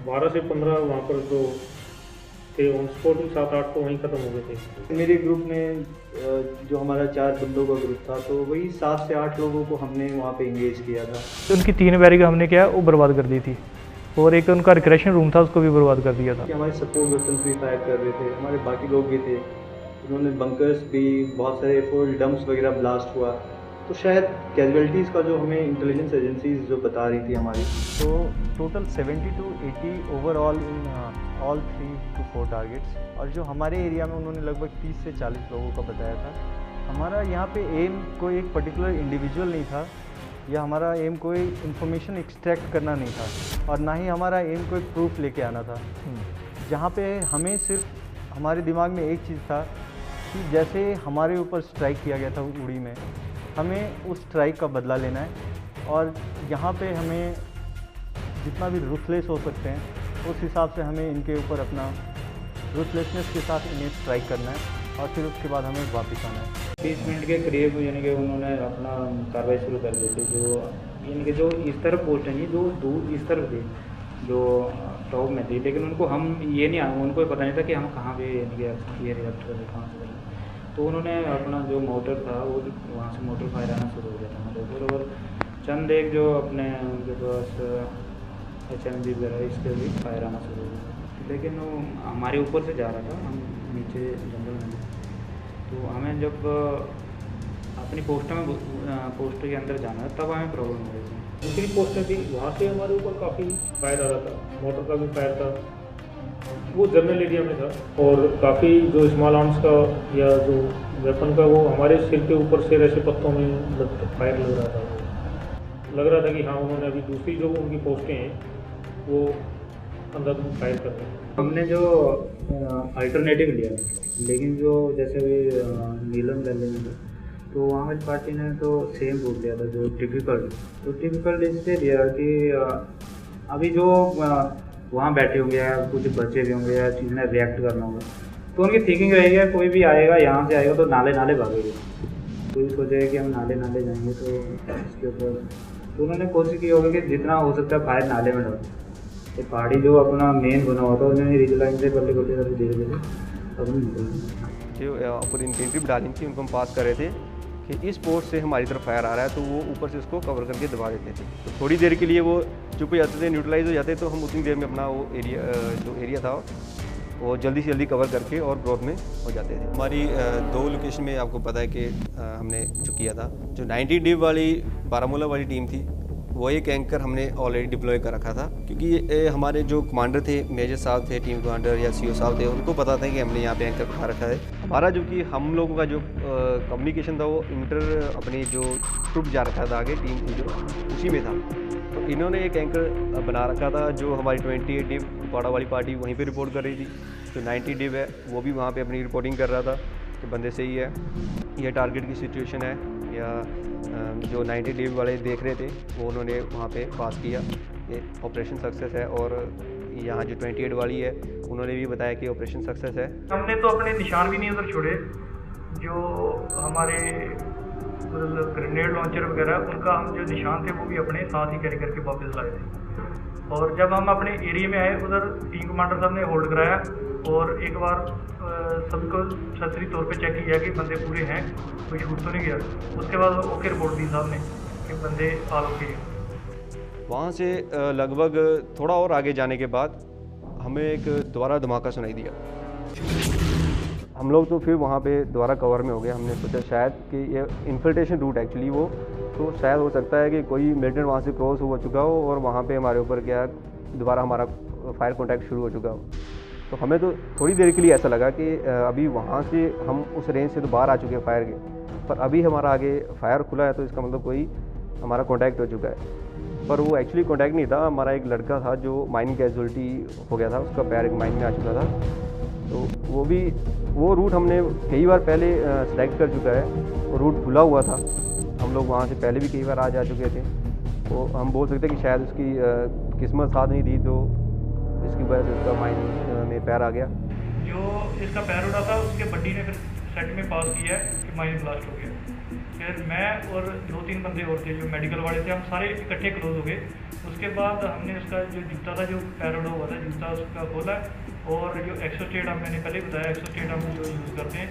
12 से 15 वहाँ पर जो थे ऑन स्पॉट 7-8 तो वहीं ख़त्म हो गए थे। मेरे ग्रुप में जो हमारा 4 बंदों का ग्रुप था, तो वही 7 से 8 लोगों को हमने वहाँ पे इंगेज किया था। तो उनकी 3 बैरिक हमने क्या वो बर्बाद कर दी थी, और एक उनका रिक्रेशन रूम था उसको भी बर्बाद कर दिया था। हमारे सपोर्ट वेपन्स भी फायर कर रहे थे, हमारे बाकी लोग भी थे, उन्होंने बंकर्स भी, बहुत सारे फुल डंप्स वगैरह ब्लास्ट हुआ। तो शायद कैजुअलिटीज़ का जो हमें इंटेलिजेंस एजेंसीज जो बता रही थी हमारी, तो total 70 to 80 overall in all 3 to 4 targets, और जो हमारे एरिया में उन्होंने लगभग 30 से 40 लोगों का बताया था। हमारा यहाँ पे एम कोई एक पर्टिकुलर इंडिविजुअल नहीं था, या हमारा एम कोई इन्फॉर्मेशन एक्सट्रैक्ट करना नहीं था, और ना ही हमारा एम कोई प्रूफ लेके आना था। जहाँ पे हमें सिर्फ हमारे दिमाग में एक चीज़ था कि जैसे हमारे ऊपर स्ट्राइक किया गया था उड़ी में, हमें उस स्ट्राइक का बदला लेना है, और यहाँ पे हमें जितना भी रूथलेस हो सकते हैं उस हिसाब से हमें इनके ऊपर अपना रूथलेसनेस के साथ इन्हें स्ट्राइक करना है, और फिर उसके बाद हमें वापस आना है। 30 मिनट के करीब यानी कि उन्होंने अपना कार्रवाई शुरू कर दी थी, जो यानी कि जो इस तरफ पोस्ट है, जो दूर इस तरफ थी, जो टॉप में थी, लेकिन उनको हम ये नहीं, उनको पता नहीं था कि हम कहाँ पे यानी कि ये रिएक्ट कर रहे कहाँ से। तो उन्होंने अपना जो मोटर था वो वहाँ से मोटर फायर आना शुरू हो गया था हमारे ऊपर, और चंद एक जो अपने उनके पास HMG वगैरह इसके भी फायर आना शुरू हो गया, लेकिन वो हमारे ऊपर से जा रहा था, हम नीचे जंगल में। तो हमें जब अपनी पोस्ट के अंदर जाना है तब हमें प्रॉब्लम हो रही थी। दूसरी पोस्टें थी, वहाँ से हमारे ऊपर काफ़ी फायर आ रहा था, मोटर का भी फायर था, वो जनरल एरिया में था, और काफ़ी जो स्मॉल आर्म्स का या जो वेपन का वो हमारे सिर के ऊपर से ऐसे पत्तों में फायर लग रहा था। लग रहा था कि हाँ उन्होंने अभी दूसरी जो उनकी पोस्टें हैं वो अंदर फायर कर रहे हैं। हमने जो अल्टरनेटिव लिया, लेकिन जो जैसे भी नीलम वैली में तो वहाँ वाली पार्टी ने तो सेम रूट लिया था जो टिपिकल इसलिए लिया कि अभी जो वहाँ बैठे होंगे या कुछ बच्चे भी होंगे या जिन्हें रिएक्ट करना होगा, तो उनकी थिंकिंग रहेगी कोई भी आएगा यहाँ से आएगा तो नाले भागेगा, कोई सोचेगा कि हम नाले जाएंगे तो इसके ऊपर। तो उन्होंने कोशिश की होगी कि जितना हो सकता है फायर नाले में डालो। तो पहाड़ी जो अपना मेन बना हुआ था उन्होंने रिज लाइन से बल्ले धीरे अब जो ऊपर इन्फेंट्री डाली थी उनको हम पास कर रहे थे कि इस पोस्ट से हमारी तरफ फायर आ रहा है, तो वो ऊपर से उसको कवर करके दबा देते थे। तो थोड़ी देर के लिए वो चुप हो जाते थे, न्यूट्रलाइज हो जाते, तो हम उतनी देर में अपना वो एरिया था वो जल्दी से जल्दी कवर करके और ग्रोथ में हो जाते थे। हमारी 2 लोकेशन में आपको पता है कि हमने जो किया था, जो 90 डिव वाली बारामूला वाली टीम थी, वो एक एंकर हमने ऑलरेडी डिप्लॉय कर रखा था, क्योंकि ये हमारे जो कमांडर थे, मेजर साहब थे, टीम कमांडर या CO साहब थे, उनको पता था कि हमने यहाँ पे एंकर बिठा रखा है। हमारा जो कि हम लोगों का जो कम्युनिकेशन था वो अपनी जो ट्रुप जा रखा था आगे टीम जो उसी में था। तो इन्होंने एक एंकर बना रखा था, जो हमारी 28 डिव कुपवाड़ा वाली पार्टी वहीं पर रिपोर्ट कर रही थी, जो 90 डिव है वो भी वहाँ पर अपनी रिपोर्टिंग कर रहा था कि बंदे सही है, यह टारगेट की सिचुएशन है, या जो 90 डिव वाले देख रहे थे वो उन्होंने वहाँ पे पास किया, ये ऑपरेशन सक्सेस है। और यहाँ जो 28 वाली है उन्होंने भी बताया कि ऑपरेशन सक्सेस है। हमने तो अपने निशान भी नहीं उधर छोड़े, जो हमारे ग्रेनेड लॉन्चर वगैरह उनका हम जो निशान थे वो भी अपने साथ ही कैरी करके वापस लाए थे। और जब हम अपने एरिया में आए उधर टीम कमांडर साहब ने होल्ड कराया, और एक बार सबको छतरी तौर पे चेक किया कि बंदे पूरे हैं, कोई छूट तो नहीं गया। उसके बाद ओके रिपोर्ट दी साहब ने कि बंदे आल ओके। वहाँ से लगभग थोड़ा और आगे जाने के बाद हमें एक दोबारा धमाका सुनाई दिया। हम लोग तो फिर वहाँ पे दोबारा कवर में हो गए। हमने सोचा शायद कि ये इन्फिल्ट्रेशन रूट एक्चुअली वो, तो शायद हो सकता है कि कोई मिलिटेंट वहाँ से क्रॉस हो चुका हो और वहाँ पे हमारे ऊपर क्या दोबारा हमारा फायर कॉन्टैक्ट शुरू हो चुका हो। तो हमें तो थोड़ी देर के लिए ऐसा लगा कि अभी वहाँ से हम उस रेंज से तो बाहर आ चुके हैं फायर के, पर अभी हमारा आगे फायर खुला है, तो इसका मतलब कोई हमारा कॉन्टैक्ट हो चुका है। पर वो एक्चुअली कॉन्टैक्ट नहीं था। हमारा एक लड़का था जो माइन कैजुअलिटी हो गया था, उसका पैर एक माइन में आ चुका था। तो वो रूट हमने कई बार पहले सेलेक्ट कर चुका है, वो रूट खुला हुआ था। हम लोग वहाँ से पहले भी कई बार आ जा चुके थे। तो हम बोल सकते हैं कि शायद उसकी किस्मत साथ नहीं दी, तो इसकी वजह से उसका माइन में पैर आ गया। जो इसका पैर उड़ा था उसके बड्डी ने फिर सेट में पास किया है कि माइन ब्लास्ट हो गया। फिर मैं और 2-3 बंदे और थे जो मेडिकल वाले थे, हम सारे इकट्ठे क्लोज हो गए। उसके बाद हमने उसका जो जूता था, जो पैर उड़ा हुआ था, जूता उसका खोला और जो एक्सोस्टेट मैंने पहले बताया, एक्सोस्टेट हम जो यूज़ करते हैं,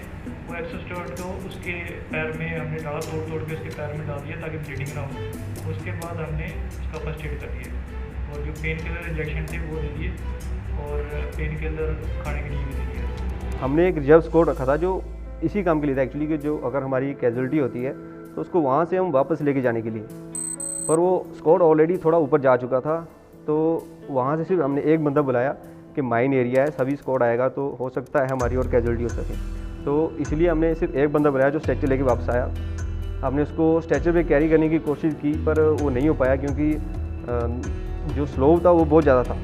वो एक्सोस्टेट को उसके पैर में हमने डाला, तोड़ के उसके पैर में डाल दिया ताकि ब्लीडिंग ना हो। उसके बाद हमने उसका फर्स्ट एड कर दिया और जो पेन किलर इंजेक्शन थे वो दे दिए और पेन किलर खाने के लिए भी दे दिया। हमने एक रिजर्व स्क्वाड रखा था जो इसी काम के लिए था एक्चुअली, कि जो अगर हमारी कैजुअलिटी होती है तो उसको वहाँ से हम वापस लेके जाने के लिए। पर वो स्क्वाड ऑलरेडी थोड़ा ऊपर जा चुका था, तो वहाँ से सिर्फ हमने एक बंदा बुलाया कि माइन एरिया है, सभी स्क्वाड आएगा तो हो सकता है हमारी और कैजुअलिटी हो सके। तो इसलिए हमने सिर्फ एक बंदा बुलाया जो स्ट्रेचर लेके वापस आया। हमने उसको स्ट्रेचर पे कैरी करने की कोशिश की, पर वो नहीं हो पाया क्योंकि जो स्लोप था वो बहुत ज़्यादा था।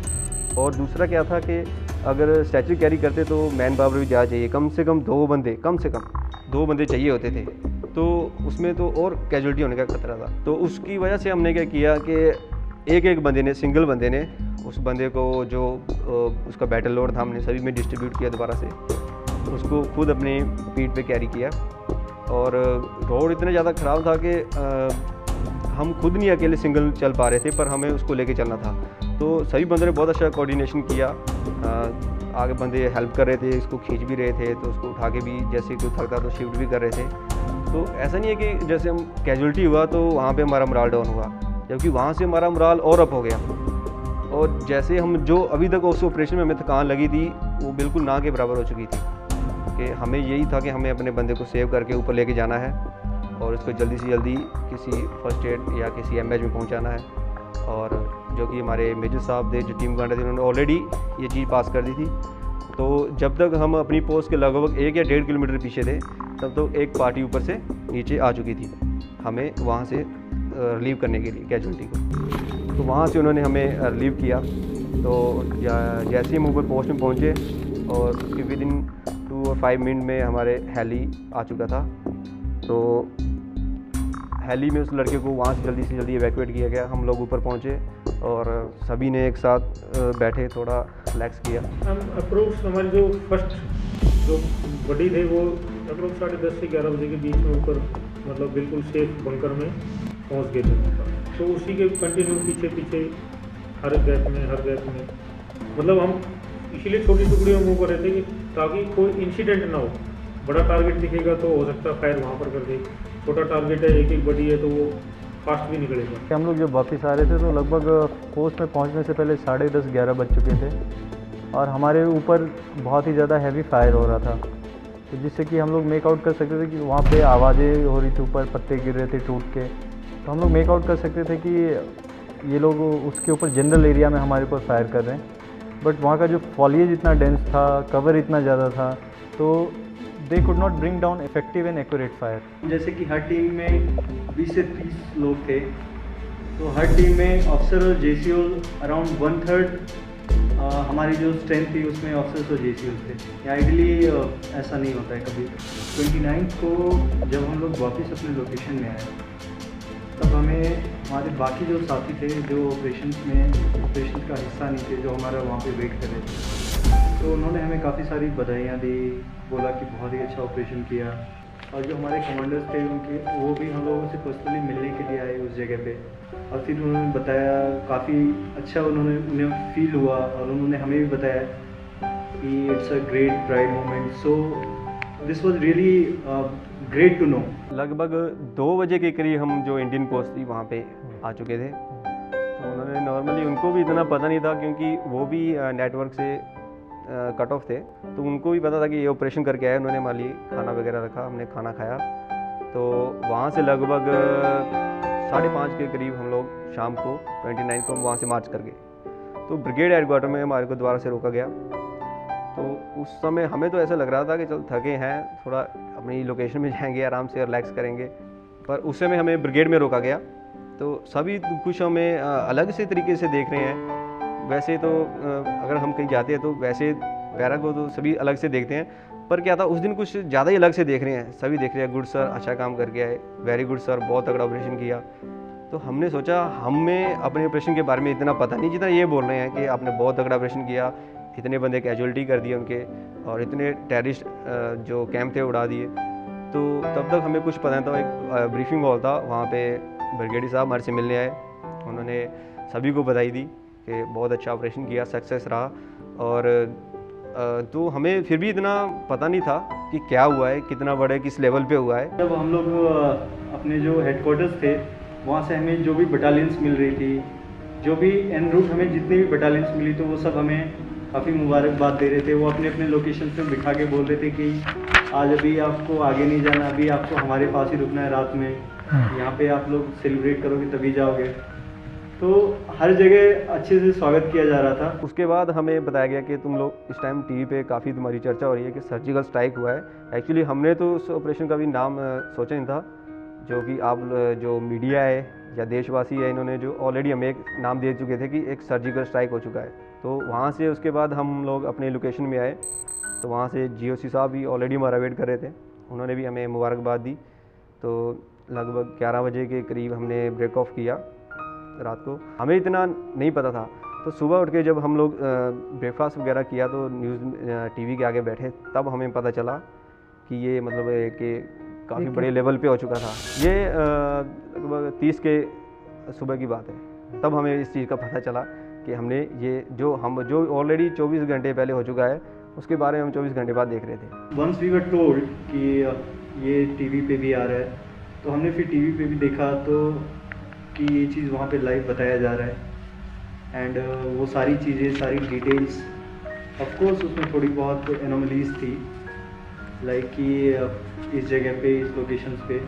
और दूसरा क्या था कि अगर स्ट्रेचर कैरी करते तो मैन पावर भी ज़्यादा चाहिए, कम से कम दो बंदे चाहिए होते थे, तो उसमें तो और कैजुअलिटी होने का खतरा था। तो उसकी वजह से हमने क्या किया कि एक बंदे ने, सिंगल बंदे ने उस बंदे को जो उसका बैटल लोड था, हमने सभी में डिस्ट्रीब्यूट किया दोबारा से, उसको खुद अपनी पीठ पे कैरी किया। और रोड इतना ज़्यादा ख़राब था कि हम खुद नहीं अकेले सिंगल चल पा रहे थे, पर हमें उसको लेके चलना था। तो सभी बंदों ने बहुत अच्छा कोऑर्डिनेशन किया, आगे बंदे हेल्प कर रहे थे, इसको खींच भी रहे थे, तो उसको उठा के भी जैसे कोई थकता तो शिफ्ट भी कर रहे थे। तो ऐसा नहीं है कि जैसे हम कैजुअलिटी हुआ तो वहाँ पे हमारा मोराल डाउन हुआ, जबकि वहाँ से हमारा मोराल और अप हो गया। और जैसे हम जो अभी तक उस ऑपरेशन में हमें थकान लगी थी वो बिल्कुल ना के बराबर हो चुकी थी, कि हमें यही था कि हमें अपने बंदे को सेव करके ऊपर लेके जाना है और उसको जल्दी से जल्दी किसी फर्स्ट एड या किसी एमएच में पहुँचाना है। और जो कि हमारे मेजर साहब थे, जो टीम कमांडर थे, उन्होंने ऑलरेडी ये चीज़ पास कर दी थी। तो जब तक हम अपनी पोस्ट के लगभग 1 या 1.5 किलोमीटर पीछे थे, तब तो एक पार्टी ऊपर से नीचे आ चुकी थी हमें वहाँ से रिलीव करने के लिए कैजुअलिटी को। तो वहाँ से उन्होंने हमें रिलीव किया। तो जैसे ही हम ऊपर पोस्ट में पहुँचे और उसके विदिन 2 और 5 मिनट में हमारे हेली आ चुका था। तो हेली में उस लड़के को वहाँ से जल्दी इवैक्यूएट किया गया। हम लोग ऊपर पहुँचे और सभी ने एक साथ बैठे, थोड़ा रिलैक्स किया। हम अप्रोक्स हमारी जो फर्स्ट जो बॉडी थे वो अप्रोक्स 10:30 से 11 बजे के बीच में ऊपर मतलब बिल्कुल सेफ बंकर में पहुँच गए थे। तो उसी के कंटिन्यू पीछे हर गैप में मतलब हम इसीलिए छोटी टुकड़ियों में मूव कर रहे थे कि ताकि कोई इंसिडेंट ना हो। बड़ा टारगेट दिखेगा तो हो सकता है फायर वहाँ पर कर दे, छोटा टारगेट है, एक बॉडी है तो वो फास्ट भी निकलेगा। हम लोग जब वापस आ रहे थे तो लगभग पोस्ट में पहुंचने से पहले 10:30-11 बज चुके थे और हमारे ऊपर बहुत ही ज़्यादा हैवी फायर हो रहा था, तो जिससे कि हम लोग मेक आउट कर सकते थे कि वहाँ पे आवाज़ें हो रही थी, ऊपर पत्ते गिर रहे थे टूट के। तो हम लोग मेक आउट कर सकते थे कि ये लोग उसके ऊपर जनरल एरिया में हमारे ऊपर फायर कर रहे हैं। बट वहाँ का जो फॉलिएज इतना डेंस था, कवर इतना ज़्यादा था, तो they could not bring down effective and accurate fire. जैसे कि हर टीम में 20 से 30 लोग थे, तो हर टीम में ऑफिसर और जेसीओ अराउंड 1/3 हमारी जो स्ट्रेंथ थी उसमें ऑफिसर्स और जेसीओ थे। आइडली ऐसा नहीं होता है कभी। 29 को जब हम लोग वापस अपने लोकेशन में आए तब हमें हमारे बाकी जो साथी थे जो ऑपरेशन का हिस्सा नहीं थे, जो हमारा वहाँ पे वेट कर रहे थे, तो उन्होंने हमें काफ़ी सारी बधाइयाँ दी, बोला कि बहुत ही अच्छा ऑपरेशन किया। और जो हमारे कमांडर्स थे उनके वो भी हम लोगों से पर्सनली मिलने के लिए आए उस जगह पे, और फिर उन्होंने बताया काफ़ी अच्छा उन्हें फील हुआ और उन्होंने हमें भी बताया कि it's a great pride moment. So this was really great to know. लगभग 2 बजे के करीब हम जो इंडियन पोस्ट थी वहाँ पे आ चुके थे। तो उन्होंने नॉर्मली, उनको भी इतना पता नहीं था क्योंकि वो भी नेटवर्क से कट ऑफ थे, तो उनको भी पता था कि ये ऑपरेशन करके आए। उन्होंने हमारे लिए खाना वगैरह रखा, हमने खाना खाया। तो वहाँ से लगभग 5:30 के करीब हम लोग शाम को 29 को हम वहाँ से मार्च कर गए। तो ब्रिगेड हेडक्वार्टर में हमारे को दोबारा से रोका गया। तो उस समय हमें तो ऐसा लग रहा था कि चल थके हैं, थोड़ा अपनी लोकेशन में जाएंगे, आराम से रिलैक्स करेंगे, पर उस समय हमें ब्रिगेड में रोका गया तो सभी कुछ हमें अलग से तरीके से देख रहे हैं। वैसे तो अगर हम कहीं जाते हैं तो वैसे पैरा को तो सभी अलग से देखते हैं, पर क्या था उस दिन कुछ ज़्यादा ही अलग से देख रहे हैं। सभी देख रहे हैं गुड सर अच्छा काम करके आए, वेरी गुड सर बहुत तगड़ा ऑपरेशन किया। तो हमने सोचा हमें अपने ऑपरेशन के बारे में इतना पता नहीं जितना ये बोल रहे हैं कि आपने बहुत तगड़ा ऑपरेशन किया, इतने बंदे कैजुअलिटी कर दिए उनके और इतने टेररिस्ट जो कैंप थे उड़ा दिए। तो तब तक हमें कुछ पता नहीं था। एक ब्रीफिंग हॉल था, वहाँ पे ब्रिगेडियर साहब हमारे से मिलने आए, उन्होंने सभी को बधाई दी कि बहुत अच्छा ऑपरेशन किया, सक्सेस रहा। और तो हमें फिर भी इतना पता नहीं था कि क्या हुआ है, कितना बड़े किस लेवल पे हुआ है। जब हम लोग अपने जो हेडक्वार्टर्स थे वहाँ से हमें जो भी बटालियंस मिल रही थी, जो भी एन रूट हमें जितनी भी बटालियंस मिली तो वो सब हमें काफ़ी मुबारकबाद दे रहे थे। वो अपने अपने लोकेशन पे बिठा के बोल रहे थे कि आज अभी आपको आगे नहीं जाना, अभी आपको हमारे पास ही रुकना है रात में, यहाँ पे आप लोग सेलिब्रेट करोगे तभी जाओगे। तो हर जगह अच्छे से स्वागत किया जा रहा था। उसके बाद हमें बताया गया कि तुम लोग इस टाइम टीवी पे काफ़ी तुम्हारी चर्चा हो रही है कि सर्जिकल स्ट्राइक हुआ है। एक्चुअली हमने तो उस ऑपरेशन का भी नाम सोचा नहीं था, जो कि आप जो मीडिया है या देशवासी है इन्होंने जो ऑलरेडी हमें एक नाम दे चुके थे कि एक सर्जिकल स्ट्राइक हो चुका है। तो वहाँ से उसके बाद हम लोग अपने लोकेशन में आए, तो वहाँ से GOC साहब भी ऑलरेडी हमारा वेट कर रहे थे, उन्होंने भी हमें मुबारकबाद दी। तो लगभग 11 बजे के करीब हमने ब्रेक ऑफ किया रात को। हमें इतना नहीं पता था, तो सुबह उठ के जब हम लोग ब्रेकफास्ट वगैरह किया तो न्यूज़ TV के आगे बैठे, तब हमें पता चला कि ये मतलब कि काफ़ी बड़े लेवल पे हो चुका था। ये लगभग 30 के सुबह की बात है, तब हमें इस चीज़ का पता चला कि हमने ये जो ऑलरेडी 24 घंटे पहले हो चुका है उसके बारे में हम 24 घंटे बाद देख रहे थे। वंस वी वर टोल्ड कि ये TV पे भी आ रहा है, तो हमने फिर TV पे भी देखा तो कि ये चीज़ वहाँ पे लाइव बताया जा रहा है। एंड वो सारी चीज़ें, सारी डिटेल्स, ऑफ कोर्स उसमें थोड़ी बहुत एनोमलीज थी, लाइक कि इस जगह पे, इस लोकेशंस पे,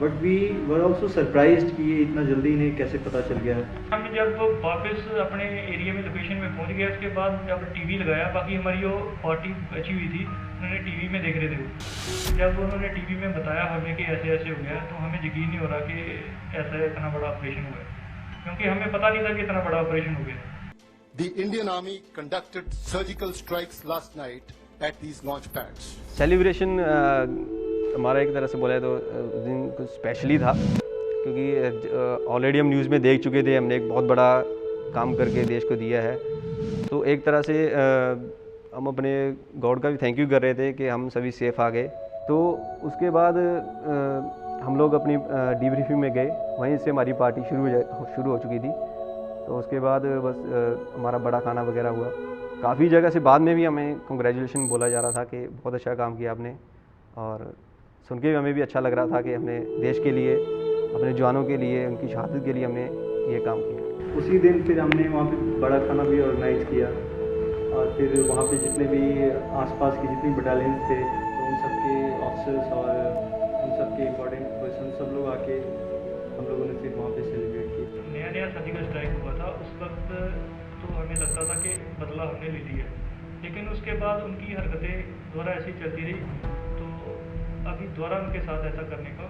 but we were also surprised कि ये इतना जल्दी इन्हें कैसे पता चल गया। हम जब वापस अपने एरिया में लोकेशन में पहुंच गए, उसके बाद जब टीवी लगाया, बाकी हमारी जो पार्टी बची हुई थी उन्होंने टीवी में देख रहे थे। जब उन्होंने टीवी में बताया हमें कि ऐसे ऐसे हो गया, तो हमें यकीन नहीं हो रहा कि ऐसा इतना बड़ा ऑपरेशन हुआ है, क्योंकि हमें पता नहीं था कि इतना बड़ा ऑपरेशन हो गया। The Indian Army conducted surgical strikes last night at these launch pads. Celebration हमारा एक तरह से बोला तो उस दिन कुछ स्पेशली था, क्योंकि ऑलरेडी हम न्यूज़ में देख चुके थे, हमने एक बहुत बड़ा काम करके देश को दिया है। तो एक तरह से हम अपने गॉड का भी थैंक यू कर रहे थे कि हम सभी सेफ आ गए। तो उसके बाद हम लोग अपनी डीब्रीफिंग में गए, वहीं से हमारी पार्टी शुरू हो चुकी थी। तो उसके बाद बस हमारा बड़ा खाना वगैरह हुआ। काफ़ी जगह से बाद में भी हमें कंग्रेचुलेशन बोला जा रहा था कि बहुत अच्छा काम किया आपने, और सुन के भी हमें भी अच्छा लग रहा था कि हमने देश के लिए, अपने जवानों के लिए, उनकी शहादत के लिए हमने ये काम किया। उसी दिन फिर हमने वहाँ पे बड़ा खाना भी ऑर्गेनाइज़ किया, और फिर वहाँ पे जितने भी आसपास की जितनी बटालियंस थे तो उन सब के ऑफिसर्स और उन सब के इम्पोर्टेंट पर्सन सब लोग आके हम लोगों ने फिर वहाँ पे सेलिब्रेट की। नया सर्जिकल स्ट्राइक हुआ था, उस वक्त तो हमें लगता था कि बदला हमने ले लिया, लेकिन उसके बाद उनकी हरकतें दोबारा ऐसी चलती रही, तो अभी दोबारा उनके साथ ऐसा करने का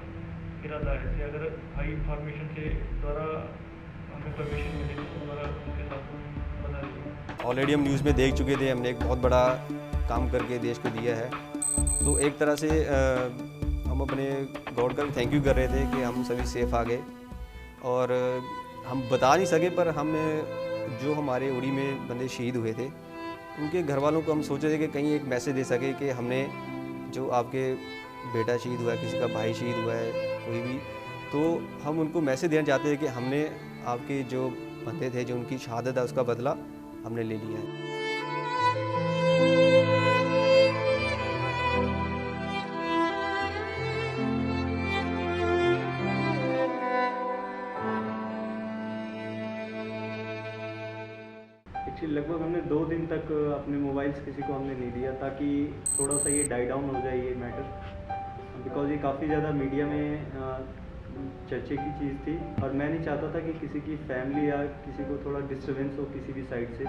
इरादा है कि अगर हाई इंफॉर्मेशन से दोबारा हमें परमिशन मिले तो दोबारा उनके साथ बदला। ऑलरेडी हम न्यूज़ में देख चुके थे, हमने एक बहुत बड़ा काम करके देश को दिया है। तो एक तरह से हम अपने गॉड का भी थैंक यू कर रहे थे कि हम सभी सेफ आ गए। और हम बता नहीं सके, पर हम जो हमारे उड़ी में बंदे शहीद हुए थे उनके घर वालों को हम सोचे थे कि कहीं एक मैसेज दे सके कि हमने जो आपके बेटा शहीद हुआ है, किसी का भाई शहीद हुआ है, कोई भी, तो हम उनको मैसेज देना चाहते हैं कि हमने आपके जो बंदे थे, जो उनकी शहादत है, उसका बदला हमने ले लिया है। लगभग हमने 2 दिन तक अपने मोबाइल्स किसी को हमने नहीं दिया, ताकि थोड़ा सा ये डाई डाउन हो जाए ये मैटर, बिकॉज ये काफ़ी ज़्यादा मीडिया में चर्चे की चीज़ थी, और मैं नहीं चाहता था कि किसी की फैमिली या किसी को थोड़ा डिस्टर्बेंस हो किसी भी साइड से,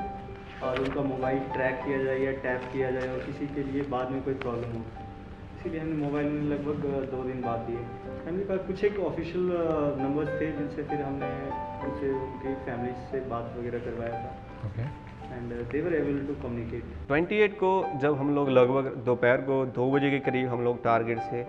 और उनका मोबाइल ट्रैक किया जाए या टैप किया जाए और किसी के लिए बाद में कोई प्रॉब्लम हो। इसीलिए हमने मोबाइल में लगभग 2 दिन बाद दिए। हमने कहा कुछ एक ऑफिशियल नंबर्स थे जिनसे फिर हमने उनसे उनकी फैमिली से बात वगैरह करवाया था and they were able to communicate. 28 को जब हम लोग लगभग दोपहर को 2 बजे के करीब हम लोग टारगेट से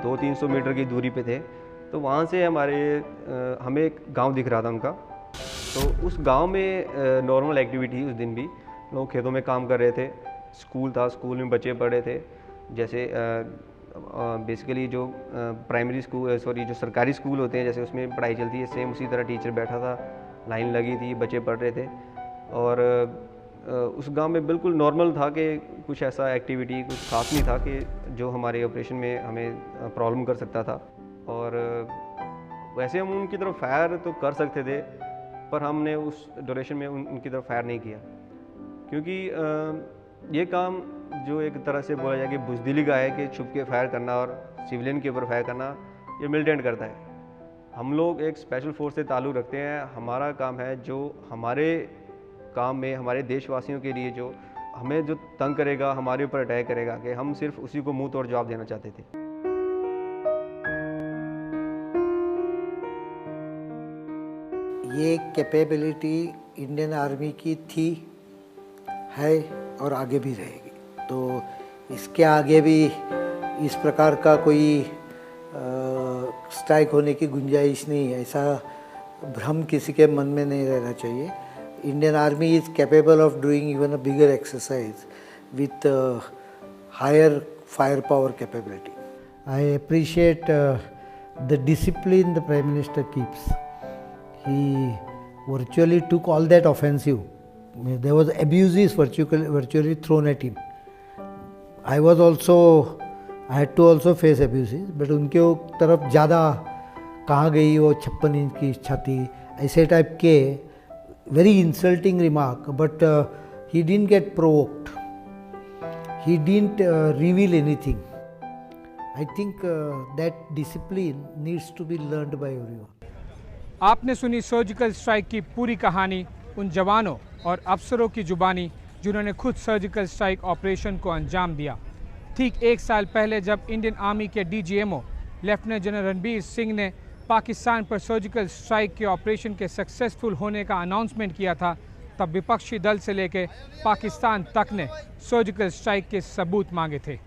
200-300 मीटर की दूरी पे थे, तो वहाँ से हमें एक गांव दिख रहा था उनका। तो उस गांव में नॉर्मल एक्टिविटी उस दिन भी लोग खेतों में काम कर रहे थे, स्कूल था, स्कूल में बच्चे पढ़ रहे थे। जैसे बेसिकली जो प्राइमरी स्कूल जो सरकारी स्कूल होते हैं जैसे उसमें पढ़ाई चलती है, सेम उसी तरह टीचर बैठा था, लाइन लगी थी, बच्चे पढ़ रहे थे। और उस गांव में बिल्कुल नॉर्मल था कि कुछ ऐसा एक्टिविटी कुछ खास नहीं था कि जो हमारे ऑपरेशन में हमें प्रॉब्लम कर सकता था। और वैसे हम उनकी तरफ फायर तो कर सकते थे, पर हमने उस ड्यूरेशन में उनकी तरफ फायर नहीं किया, क्योंकि ये काम जो एक तरह से बोला जाए कि बुज़दिली का है कि छुप के फायर करना और सिविलियन के ऊपर फायर करना, ये मिलिटेंट करता है। हम लोग एक स्पेशल फोर्स से ताल्लुक़ रखते हैं। हमारा काम है जो हमारे काम में हमारे देशवासियों के लिए जो हमें जो तंग करेगा, हमारे ऊपर अटैक करेगा, कि हम सिर्फ उसी को मुंह तोड़ जवाब देना चाहते थे। ये कैपेबिलिटी इंडियन आर्मी की थी, है और आगे भी रहेगी। तो इसके आगे भी इस प्रकार का कोई स्ट्राइक होने की गुंजाइश नहीं है, ऐसा भ्रम किसी के मन में नहीं रहना चाहिए। Indian Army is capable of doing even a bigger exercise with higher firepower capability. I appreciate the discipline the Prime Minister keeps. He virtually took all that offensive. There was abuses virtually thrown at him. I had to also face abuses, but उनके तरफ ज़्यादा कहाँ गई वो 56 inch की छाती, ऐसे type के very insulting remark, but he didn't get provoked. He didn't reveal anything. I think that discipline needs to be learned by everyone. आपने सुनी सर्जिकल स्ट्राइक की पूरी कहानी उन जवानों और अफसरों की जुबानी जिन्होंने खुद सर्जिकल स्ट्राइक ऑपरेशन को अंजाम दिया। ठीक 1 साल पहले जब इंडियन आर्मी के DGMO lieutenant general Ranbir Singh ने पाकिस्तान पर सर्जिकल स्ट्राइक के ऑपरेशन के सक्सेसफुल होने का अनाउंसमेंट किया था, तब विपक्षी दल से लेकर पाकिस्तान तक ने सर्जिकल स्ट्राइक के सबूत मांगे थे।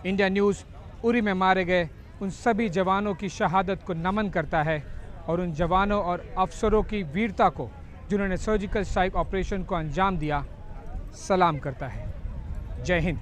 इंडिया न्यूज़ उरी में मारे गए उन सभी जवानों की शहादत को नमन करता है और उन जवानों और अफसरों की वीरता को जिन्होंने सर्जिकल स्ट्राइक ऑपरेशन को अंजाम दिया सलाम करता है। जय हिंद।